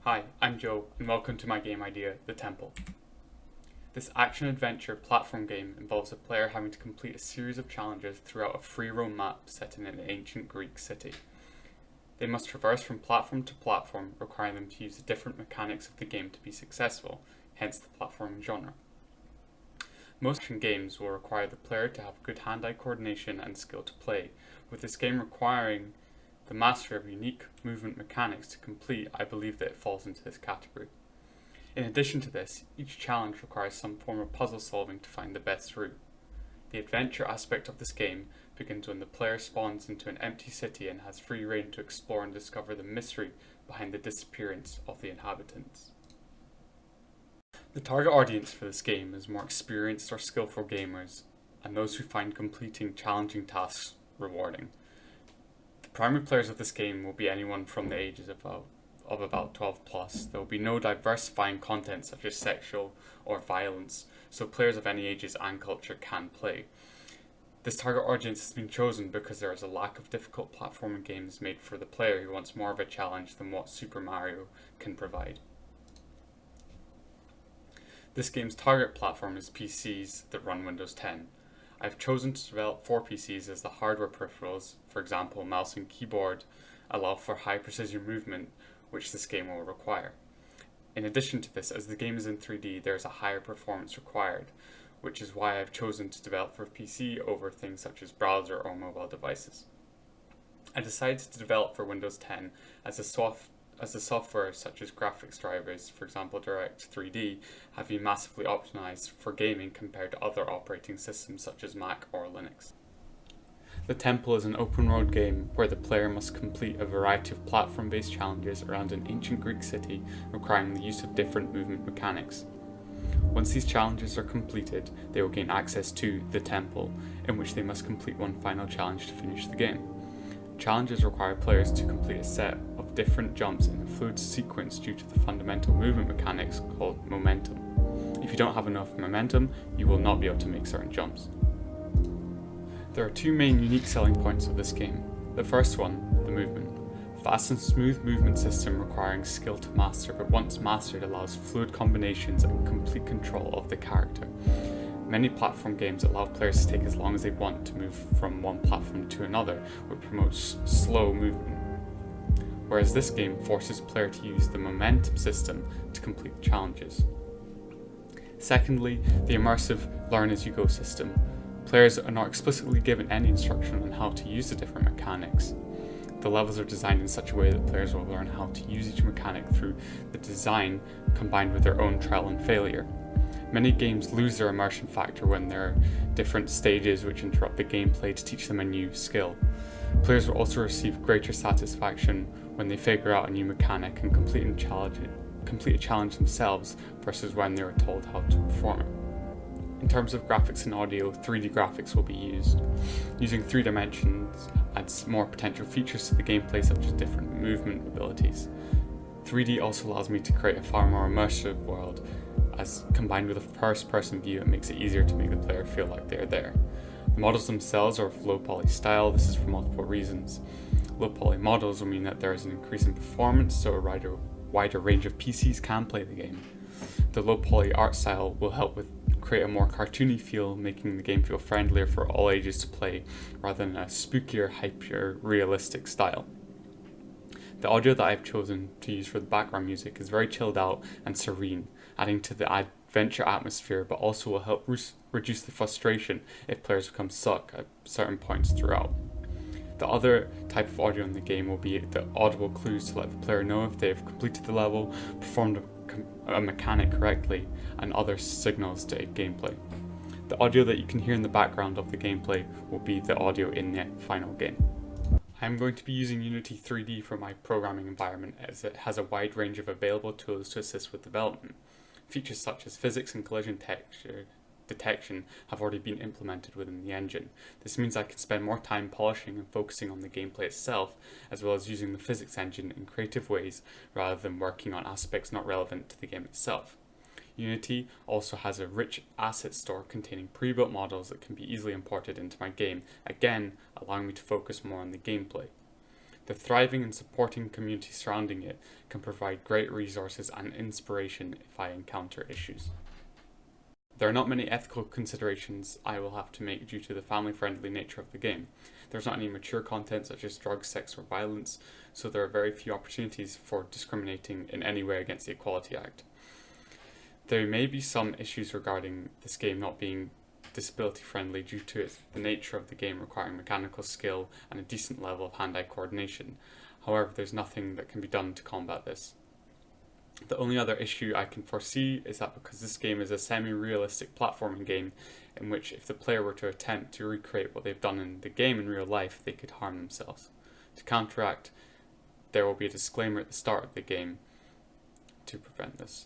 Hi, I'm Joe, and welcome to my game idea, The Temple. This action-adventure platform game involves a player having to complete a series of challenges throughout a free-roam map set in an ancient Greek city. They must traverse from platform to platform, requiring them to use the different mechanics of the game to be successful, hence the platforming genre. Most action games will require the player to have good hand-eye coordination and skill to play, with this game requiring the mastery of unique movement mechanics to complete. I believe that it falls into this category. In addition to this, each challenge requires some form of puzzle solving to find the best route. The adventure aspect of this game begins when the player spawns into an empty city and has free rein to explore and discover the mystery behind the disappearance of the inhabitants. The target audience for this game is more experienced or skillful gamers, and those who find completing challenging tasks rewarding. The primary players of this game will be anyone from the ages of about 12 plus. There will be no diversifying content such as sexual or violence, so players of any ages and culture can play. This target audience has been chosen because there is a lack of difficult platforming games made for the player who wants more of a challenge than what Super Mario can provide. This game's target platform is PCs that run Windows 10. I've chosen to develop for PCs as the hardware peripherals, for example mouse and keyboard, allow for high precision movement, which this game will require. In addition to this, as the game is in 3D, there is a higher performance required, which is why I've chosen to develop for PC over things such as browser or mobile devices. I decided to develop for Windows 10 as the software such as graphics drivers, for example Direct 3D, have been massively optimized for gaming compared to other operating systems such as Mac or Linux. The Temple is an open-world game where the player must complete a variety of platform-based challenges around an ancient Greek city requiring the use of different movement mechanics. Once these challenges are completed, they will gain access to the Temple, in which they must complete one final challenge to finish the game. Challenges require players to complete a set of different jumps in a fluid sequence due to the fundamental movement mechanics called momentum. If you don't have enough momentum, you will not be able to make certain jumps. There are two main unique selling points of this game. The first one, the movement. Fast and smooth movement system requiring skill to master, but once mastered allows fluid combinations and complete control of the character. Many platform games allow players to take as long as they want to move from one platform to another, which promotes slow movement. Whereas this game forces the player to use the momentum system to complete challenges. Secondly, the immersive learn-as-you-go system. Players are not explicitly given any instruction on how to use the different mechanics. The levels are designed in such a way that players will learn how to use each mechanic through the design combined with their own trial and failure. Many games lose their immersion factor when there are different stages which interrupt the gameplay to teach them a new skill. Players will also receive greater satisfaction when they figure out a new mechanic and complete a challenge themselves versus when they were told how to perform it. In terms of graphics and audio, 3D graphics will be used. Using 3 dimensions adds more potential features to the gameplay such as different movement abilities. 3D also allows me to create a far more immersive world, as combined with a first-person view it makes it easier to make the player feel like they're there. The models themselves are of low poly style. This is for multiple reasons. Low poly models will mean that there is an increase in performance, so a wider range of PCs can play the game. The low poly art style will help with create a more cartoony feel, making the game feel friendlier for all ages to play, rather than a spookier, hyper-realistic style. The audio that I've chosen to use for the background music is very chilled out and serene, adding to the adventure atmosphere, but also will help reduce the frustration if players become stuck at certain points throughout. The other type of audio in the game will be the audible clues to let the player know if they've completed the level, performed a mechanic correctly, and other signals to gameplay. The audio that you can hear in the background of the gameplay will be the audio in the final game. I'm going to be using Unity 3D for my programming environment as it has a wide range of available tools to assist with development. Features such as physics and collision detection have already been implemented within the engine. This means I can spend more time polishing and focusing on the gameplay itself, as well as using the physics engine in creative ways rather than working on aspects not relevant to the game itself. Unity also has a rich asset store containing pre-built models that can be easily imported into my game, again allowing me to focus more on the gameplay. The thriving and supporting community surrounding it can provide great resources and inspiration if I encounter issues. There are not many ethical considerations I will have to make due to the family-friendly nature of the game. There's not any mature content such as drugs, sex, or violence, so there are very few opportunities for discriminating in any way against the Equality Act. There may be some issues regarding this game not being disability friendly due to the nature of the game requiring mechanical skill and a decent level of hand-eye coordination. However, there's nothing that can be done to combat this. The only other issue I can foresee is that because this game is a semi-realistic platforming game in which if the player were to attempt to recreate what they've done in the game in real life, they could harm themselves. To counteract, there will be a disclaimer at the start of the game to prevent this.